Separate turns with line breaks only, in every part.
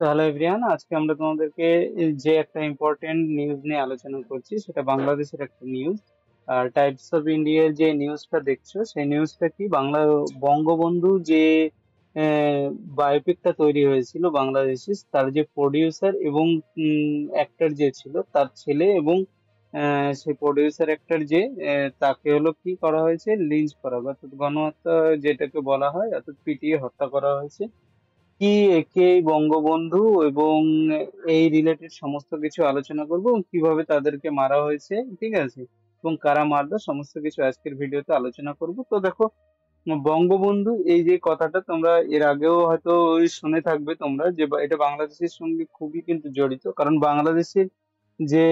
তো hello everyone, আজকে আমরা তোমাদেরকে যে একটা ইম্পর্টেন্ট নিউজ নিয়ে আলোচনা করছি সেটা বাংলাদেশের একটা নিউজ। আর টাইপস অফ ইন্ডিয়ার যে নিউজটা দেখছো সেই নিউজটা কি, বঙ্গবন্ধু যে বায়োপিকটা তৈরি হয়েছিল বাংলাদেশে, তার যে প্রডিউসার এবং অ্যাক্টর যে ছিল তার ছেলে এবং সেই প্রডিউসার অ্যাক্টর যে তাকে হলো কি করা হয়েছে, লিঞ্চ করা বা অর্থাৎ গণহত্যা যেটাকে বলা হয়, অর্থাৎ পিটিয়ে হত্যা করা হয়েছে। কি একে বঙ্গবন্ধু এবং এই রিলেটেড সমস্ত কিছু আলোচনা করব এবং কিভাবে তাদেরকে মারা হয়েছে, ঠিক আছে, এবং কারা মারলো সমস্ত কিছু আজকের ভিডিওতে আলোচনা করব। তো দেখো, বঙ্গবন্ধু এই যে কথাটা তোমরা এর আগেও হয়তো ওই শুনে থাকবে তোমরা, যে এটা বাংলাদেশের সঙ্গে খুবই কিন্তু জড়িত, কারণ বাংলাদেশের যে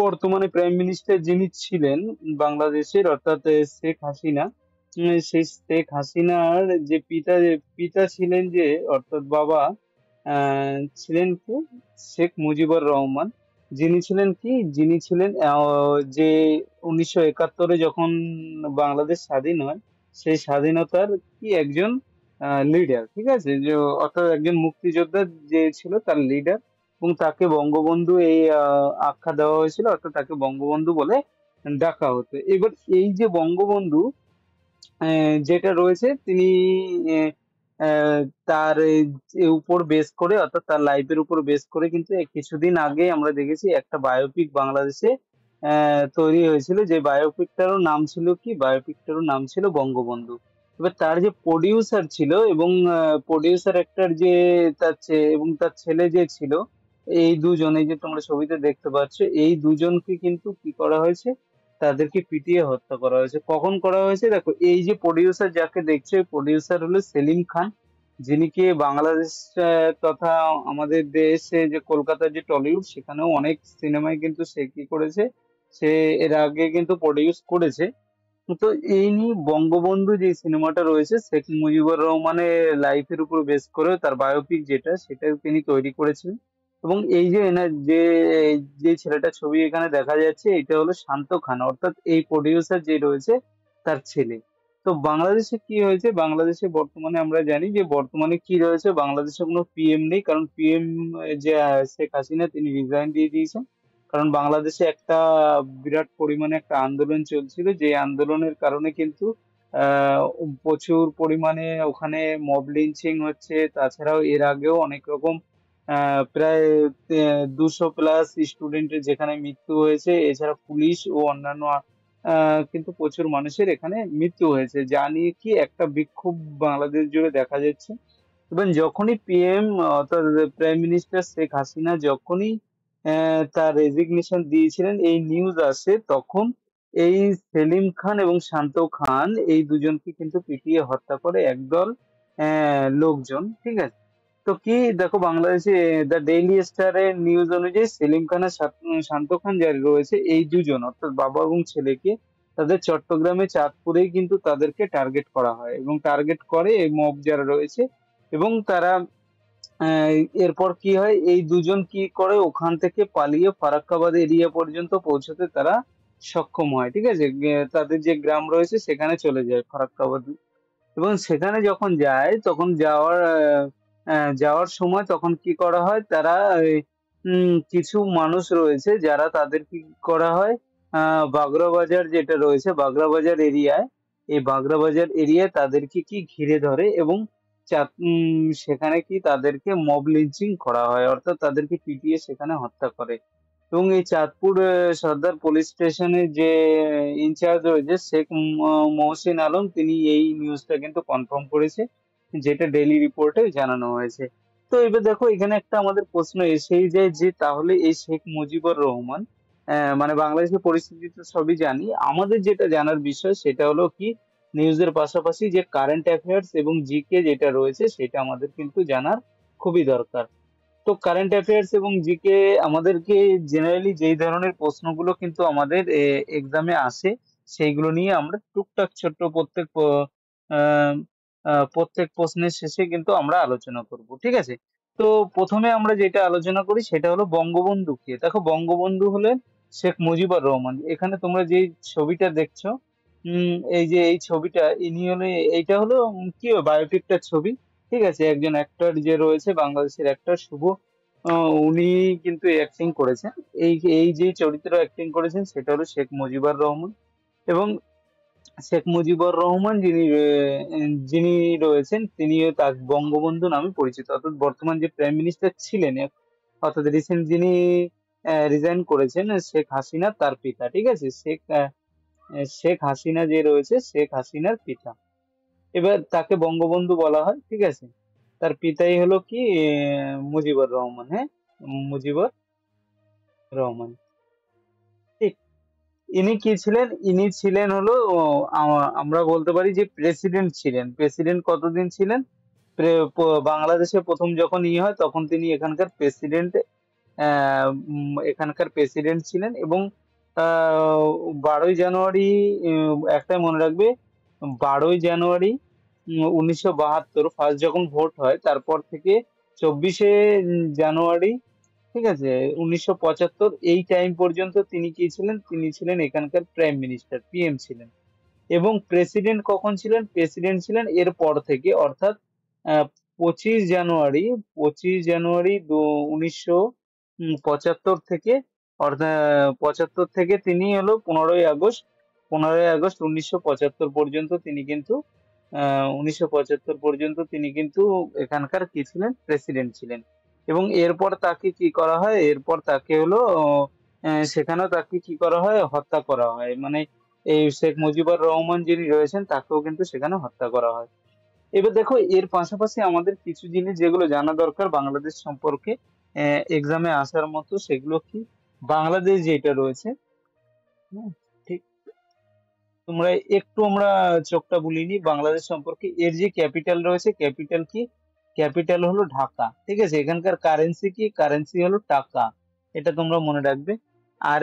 বর্তমানে প্রাইম মিনিস্টার যিনি ছিলেন বাংলাদেশের, অর্থাৎ শেখ হাসিনা, সেই শেখ হাসিনার যে পিতা ছিলেন যে, অর্থাৎ বাবা ছিলেন কি, শেখ মুজিবুর রহমান। যিনি ছিলেন যে 1971-এ যখন বাংলাদেশ স্বাধীন হয়, সেই স্বাধীনতার কি একজন লিডার, ঠিক আছে, যে অর্থাৎ একজন মুক্তিযোদ্ধা যে ছিল তার লিডার, এবং তাকে বঙ্গবন্ধু এই আখ্যা দেওয়া হয়েছিল, অর্থাৎ তাকে বঙ্গবন্ধু বলে ডাকা হতো। এবার এই যে বঙ্গবন্ধু যেটা রয়েছে, তিনি আহ, আহ, তার উপর বেস করে, অর্থাৎ তার লাইফের উপর বেস করে কিন্তু এই কিছুদিন আগে আমরা দেখেছি একটা বায়োপিক বাংলাদেশে তৈরি হয়েছিল। যে বায়োপিকটারও নাম ছিল বঙ্গবন্ধু। এবার তার যে প্রডিউসার ছিল এবং প্রডিউসার একটার যে এবং তার ছেলে যে ছিল, এই দুজনে যে তোমরা ছবিতে দেখতে পাচ্ছ, এই দুজনকে কিন্তু কি করা হয়েছে, তাদেরকে পিটিয়ে হত্যা করা হয়েছে। কখন করা হয়েছে দেখো, এই যে প্রডিউসার যাকে দেখছো, এই প্রডিউসার হলো সেলিম খান, যিনি কি বাংলাদেশ তথা আমাদের দেশে যে কলকাতার যে টলিউড, সেখানেও অনেক সিনেমায় কিন্তু সে কি করেছে, সে এর আগে কিন্তু প্রডিউস করেছে। তো এই নিয়ে বঙ্গবন্ধু যে সিনেমাটা রয়েছে, শেখ মুজিবুর রহমানের লাইফের উপর বেস করে তার বায়োপিক যেটা, সেটা তিনি তৈরি করেছিলেন। এবং এই যে যে ছেলেটা ছবি এখানে দেখা যাচ্ছে, এটা হলো শান্ত খান, অর্থাৎ এই প্রডিউসার যে রয়েছে তার ছেলে। তো বাংলাদেশে কি হয়েছে, বাংলাদেশে বর্তমানে আমরা জানি যে বর্তমানে কি রয়েছে, বাংলাদেশে কোনো পিএম নেই, কারণ পিএম যে শেখ হাসিনা, তিনি রিজাইন দিয়ে দিয়েছেন। কারণ বাংলাদেশে একটা বিরাট পরিমাণে একটা আন্দোলন চলছিল, যে আন্দোলনের কারণে কিন্তু প্রচুর পরিমাণে ওখানে মব লিঞ্চিং হচ্ছে। তাছাড়াও এর আগেও অনেক রকম প্রায় 200+ স্টুডেন্টের যেখানে মৃত্যু হয়েছে, এছাড়া পুলিশ ও অন্যান্য কিন্তু প্রচুর মানুষের এখানে মৃত্যু হয়েছে, যা নিয়ে কি একটা বিক্ষোভ বাংলাদেশ জুড়ে দেখা যাচ্ছে। এবং যখনই পিএম অর্থাৎ প্রাইম মিনিস্টার শেখ হাসিনা যখনই তার রেজিগনেশন দিয়েছিলেন, এই নিউজ আসে তখন এই সেলিম খান এবং শান্ত খান, এই দুজনকে কিন্তু পিটিয়ে হত্যা করে একদল লোকজন, ঠিক আছে। তো কি দেখো, বাংলাদেশে দ্য ডেইলি স্টারের নিউজ অনুযায়ী সেলিম খান আর শান্ত খান যারা রয়েছে, এই দুজন অর্থাৎ বাবা এবং ছেলেকে তাদের চট্টগ্রামে চাঁদপুরেই কিন্তু তাদেরকে টার্গেট করা হয় এবং টার্গেট করে এই মব যারা রয়েছে। এবং তারা আহ, এরপর কি হয়, এই দুজন কি করে, ওখান থেকে পালিয়ে ফারাক্কাবাদ এরিয়া পর্যন্ত পৌঁছতে তারা সক্ষম হয়, ঠিক আছে। তাদের যে গ্রাম রয়েছে সেখানে চলে যায়, ফারাক্কাবাদ। এবং সেখানে যখন যায়, তখন যাওয়ার সময় তখন কি করা হয়, তারা কিছু মানুষ রয়েছে যারা, তাদের কি করা হয়, বাগড়া বাজার যেটা রয়েছে, বাগড়া বাজার এরিয়ায়, এই বাগড়া বাজার এরিয়ায় তাদেরকে কি ঘিরে ধরে এবং সেখানে কি তাদেরকে মব লিঞ্চিং করা হয়, অর্থাৎ তাদেরকে পিটিয়ে সেখানে হত্যা করে। এবং এই চাঁদপুর সর্দার পুলিশ স্টেশনের যে ইনচার্জ রয়েছে শেখ মহসিন আলম, তিনি এই নিউজটা কিন্তু কনফার্ম করেছে, যেটা ডেইলি রিপোর্টে জানানো হয়েছে। তো এবার দেখো, এখানে একটা আমাদের প্রশ্ন এসেই যায় যে তাহলে এই শেখ মুজিবুর রহমান, মানে বাংলাদেশের পরিস্থিতি তো সবই জানি, আমাদের যেটা জানার বিষয় সেটা হলো কি, নিউজের পাশাপাশি যে কারেন্ট অ্যাফেয়ার্স এবং জিকে যেটা রয়েছে সেটা আমাদের কিন্তু জানার খুবই দরকার। তো কারেন্ট অ্যাফেয়ার্স এবং জিকে আমাদেরকে জেনারেলি যেই ধরনের প্রশ্নগুলো কিন্তু আমাদের এক্সামে আসে, সেইগুলো নিয়ে আমরা টুকটাক ছোট্ট আহ, প্রত্যেক প্রশ্নের শেষে কিন্তু আমরা আলোচনা করব, ঠিক আছে। তো প্রথমে আমরা যেটা আলোচনা করি সেটা হলো বঙ্গবন্ধু কে। দেখো, বঙ্গবন্ধু হলেন শেখ মুজিবুর রহমান। এখানে তোমরা যে ছবিটা দেখছো, এই যে এই ছবিটা, ইনি হলে, এইটা হলো কি বায়োপিকটার ছবি। ঠিক আছে, একজন অ্যাক্টর যে রয়েছে বাংলাদেশের অ্যাক্টর শুভ, উনি কিন্তু অ্যাক্টিং করেছেন। এই এই যে চরিত্র অ্যাক্টিং করেছেন সেটা হলো শেখ মুজিবুর রহমান। এবং শেখ মুজিবুর রহমান যিনি রয়েছেন তিনি তার বঙ্গবন্ধু নামে পরিচিত, অর্থাৎ বর্তমান যে প্রাইম মিনিস্টার ছিলেন অর্থাৎ রিসেন্ট যিনি রিজাইন করেছেন শেখ হাসিনা তার পিতা। ঠিক আছে, শেখ হাসিনা যে রয়েছে শেখ হাসিনার পিতা, এবার তাকে বঙ্গবন্ধু বলা হয়। ঠিক আছে, তার পিতাই হলো কি মুজিবুর রহমান। হ্যাঁ, মুজিবুর রহমান। ঠিক, ইনি কি ছিলেন? ইনি ছিলেন হলো আমরা বলতে পারি যে প্রেসিডেন্ট ছিলেন। প্রেসিডেন্ট কতদিন ছিলেন? বাংলাদেশে প্রথম যখন হয় তখন তিনি এখানকার প্রেসিডেন্ট, এখানকার প্রেসিডেন্ট ছিলেন। এবং 12ই জানুয়ারি, একটা মনে রাখবে, 12ই জানুয়ারি 1972 ফার্স্ট যখন ভোট হয়, তারপর থেকে 24শে জানুয়ারি, ঠিক আছে, 1975 এই টাইম পর্যন্ত তিনি কি ছিলেন? তিনি ছিলেন এখানকার প্রাইম মিনিস্টার, পিএম ছিলেন। এবং প্রেসিডেন্ট কখন ছিলেন? প্রেসিডেন্ট ছিলেন এর পর থেকে, অর্থাৎ আহ, 25 জানুয়ারি, 25 জানুয়ারি 1975 থেকে, অর্থাৎ 75 থেকে তিনি হলো 15ই আগস্ট, 15ই আগস্ট 1975 পর্যন্ত তিনি কিন্তু 1975 পর্যন্ত তিনি কিন্তু এখানকার কি ছিলেন? প্রেসিডেন্ট ছিলেন। এবং এরপর তাকে কি করা হয়? এরপর তাকে হলো সেখানেও তাকে কি করা হয়? হত্যা করা হয়। মানে এই শেখ মুজিবুর রহমান যিনি রয়েছেন তাকেও কিন্তু সেখানে হত্যা করা হয়। এবার দেখো, এর পাশাপাশি আমাদের কিছু জিনিস যেগুলো জানা দরকার বাংলাদেশ সম্পর্কে, এক্সামে আসার মতো, সেগুলো কি? বাংলাদেশ যেটা রয়েছে, হুম, ঠিক, তোমরা একটু আমরা চোখটা বুলিয়ে নিই বাংলাদেশ সম্পর্কে। এর যে ক্যাপিটাল রয়েছে, ক্যাপিটাল কি? ক্যাপিটাল হলো ঢাকা। ঠিক আছে, এখানকার কারেন্সি কি? কারেন্সি হলো টাকা। এটা তোমরা মনে রাখবে। আর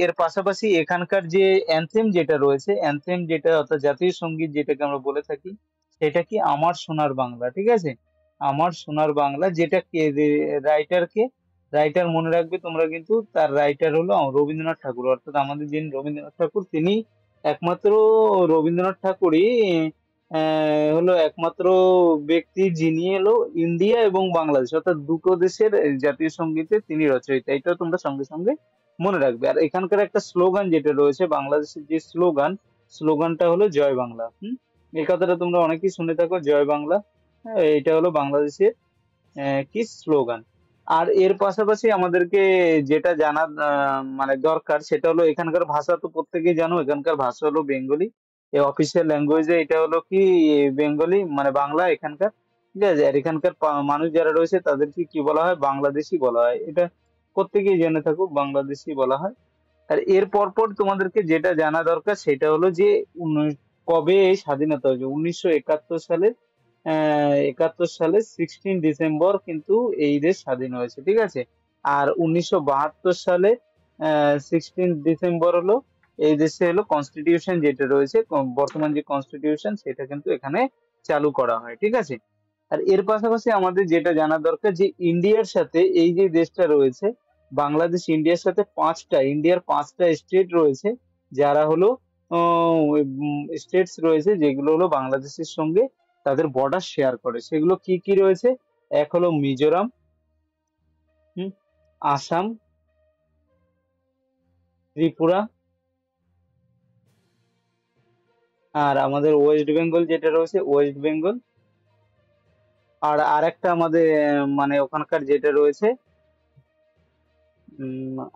এর পাশাপাশি এখানকার যে অ্যানথেম যেটা রয়েছে, অ্যানথেম যেটা অর্থাৎ জাতীয় সঙ্গীত যেটাকে আমরা বলে থাকি, সেটা কি? আমার সোনার বাংলা। ঠিক আছে, আমার সোনার বাংলা। যেটা কে রাইটার কে? রাইটার মনে রাখবে তোমরা, কিন্তু তার রাইটার হলো রবীন্দ্রনাথ ঠাকুর। অর্থাৎ আমাদের যিনি রবীন্দ্রনাথ ঠাকুর, তিনি একমাত্র, রবীন্দ্রনাথ ঠাকুরই হলো একমাত্র ব্যক্তি যিনি হলো ইন্ডিয়া এবং বাংলাদেশ অর্থাৎ দুটো দেশের জাতীয় সঙ্গীতে তিনি রচয়িতা। এটা তোমরা সঙ্গে সঙ্গে মনে রাখবে। আর এখানকার একটা স্লোগান যেটা রয়েছে, বাংলাদেশের যে স্লোগানটা হলো জয় বাংলা। এই কথাটা তোমরা অনেকেই শুনে থাকো, জয় বাংলা। হ্যাঁ, এটা হলো বাংলাদেশের কি স্লোগান। আর এর পাশাপাশি আমাদেরকে যেটা জানা মানে দরকার, সেটা হলো এখানকার ভাষা তো প্রত্যেকেই জানো, এখানকার ভাষা হলো বেঙ্গলি। এই অফিসিয়াল ল্যাঙ্গুয়েজে এটা হলো কি বেঙ্গলি, মানে বাংলা এখানকার। ঠিক আছে, আর এখানকার মানুষ যারা রয়েছে তাদেরকে কি বলা হয়? বাংলাদেশি বলা হয়। এটা প্রত্যেকেই জেনে থাকুক, বাংলাদেশি বলা হয়। আর এর পরপর তোমাদেরকে যেটা জানা দরকার সেটা হলো যে কবে এই স্বাধীনতা হয়েছে? 1971 সালে। 71 সালে 16 ডিসেম্বর কিন্তু এই দেশ স্বাধীন হয়েছে। ঠিক আছে, আর 1972 সালে 16 ডিসেম্বর হলো এই দেশে হলো কনস্টিটিউশন যেটা রয়েছে, বর্তমান যে কনস্টিটিউশন সেটা কিন্তু এখানে চালু করা হয়। ঠিক আছে, আর এর পাশাপাশি আমাদের যেটা জানা দরকার যে ইন্ডিয়ার সাথে এই যে দেশটা রয়েছে বাংলাদেশ, ইন্ডিয়ার 5টা স্টেট রয়েছে, যারা হলো স্টেটস রয়েছে যেগুলো হলো বাংলাদেশের সঙ্গে তাদের বর্ডার শেয়ার করে। সেগুলো কি কি রয়েছে? এক হলো মিজোরাম, হুম, আসাম, ত্রিপুরা, আর আমাদের ওয়েস্ট বেঙ্গল যেটা রয়েছে, ওয়েস্ট বেঙ্গল। আর আরেকটা আমাদের মানে ওখানকার যেটা রয়েছে,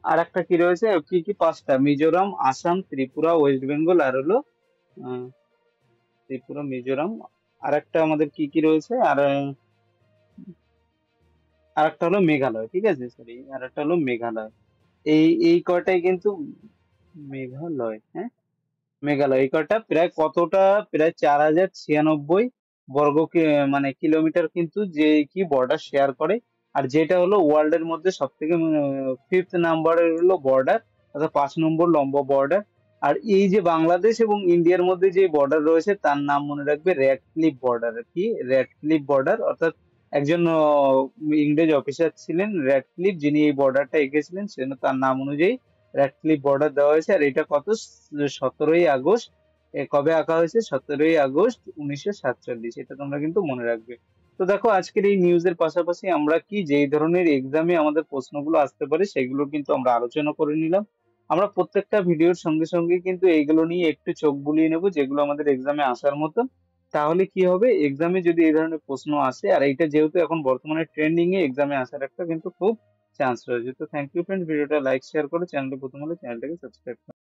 আর একটা কি রয়েছে? কি কি? 5টা: মিজোরাম, আসাম, ত্রিপুরা, ওয়েস্ট বেঙ্গল, আর হলো আহ, ত্রিপুরা, মিজোরাম। আর একটা আমাদের কি কি রয়েছে? আর একটা হলো মেঘালয়। ঠিক আছে, সরি, আর একটা হলো মেঘালয়। এই এই কয়টাই কিন্তু মেঘালয়। হ্যাঁ, মেঘালয়। এই কয়টা প্রায় কতটা? প্রায় 4096 বর্গ কিলোমিটার কিন্তু যে কি বর্ডার শেয়ার করে। আর যেটা হলো ওয়ার্ল্ড এর মধ্যে সব থেকে 5th নাম্বারের হলো বর্ডার, অর্থাৎ 5 নম্বর লম্বা বর্ডার। আর এই যে বাংলাদেশ এবং ইন্ডিয়ার মধ্যে যে বর্ডার রয়েছে তার নাম মনে রাখবে রেড ক্লিফ বর্ডার। কি? Red cliff border. অর্থাৎ একজন ইংরেজ অফিসার ছিলেন রেড ক্লিফ, যিনি এই বর্ডারটা এঁকেছিলেন, সেজন্য তার নাম অনুযায়ী রেড ক্লিফ বর্ডার দেওয়া হয়েছে। আর এটা কত? 17ই আগস্ট। কবে আঁকা হয়েছে? 17ই আগস্ট 1947। এটা তোমরা কিন্তু মনে রাখবে। তো দেখো আজকের এই নিউজের পাশাপাশি আমরা কি যেই ধরনের এক্সামে আমাদের প্রশ্নগুলো আসতে পারে সেগুলো কিন্তু আমরা আলোচনা করে নিলাম। আমরা প্রত্যেকটা ভিডিওর সঙ্গে সঙ্গে কিন্তু এইগুলো নিয়ে একটু চোখ বুলিয়ে নেব যেগুলো আমাদের এক্সামে আসার মতো। তাহলে কি হবে, এক্সামে যদি এই ধরনের প্রশ্ন আসে, আর এইটা যেহেতু এখন বর্তমানে ট্রেন্ডিং এ, এক্সামে আসার একটা কিন্তু খুব চান্স রয়েছে। তো থ্যাংক ইউ ফ্রেন্ড, ভিডিওটা লাইক শেয়ার করে চ্যানেলটা প্রথম হলে চ্যানেলটাকে সাবস্ক্রাইব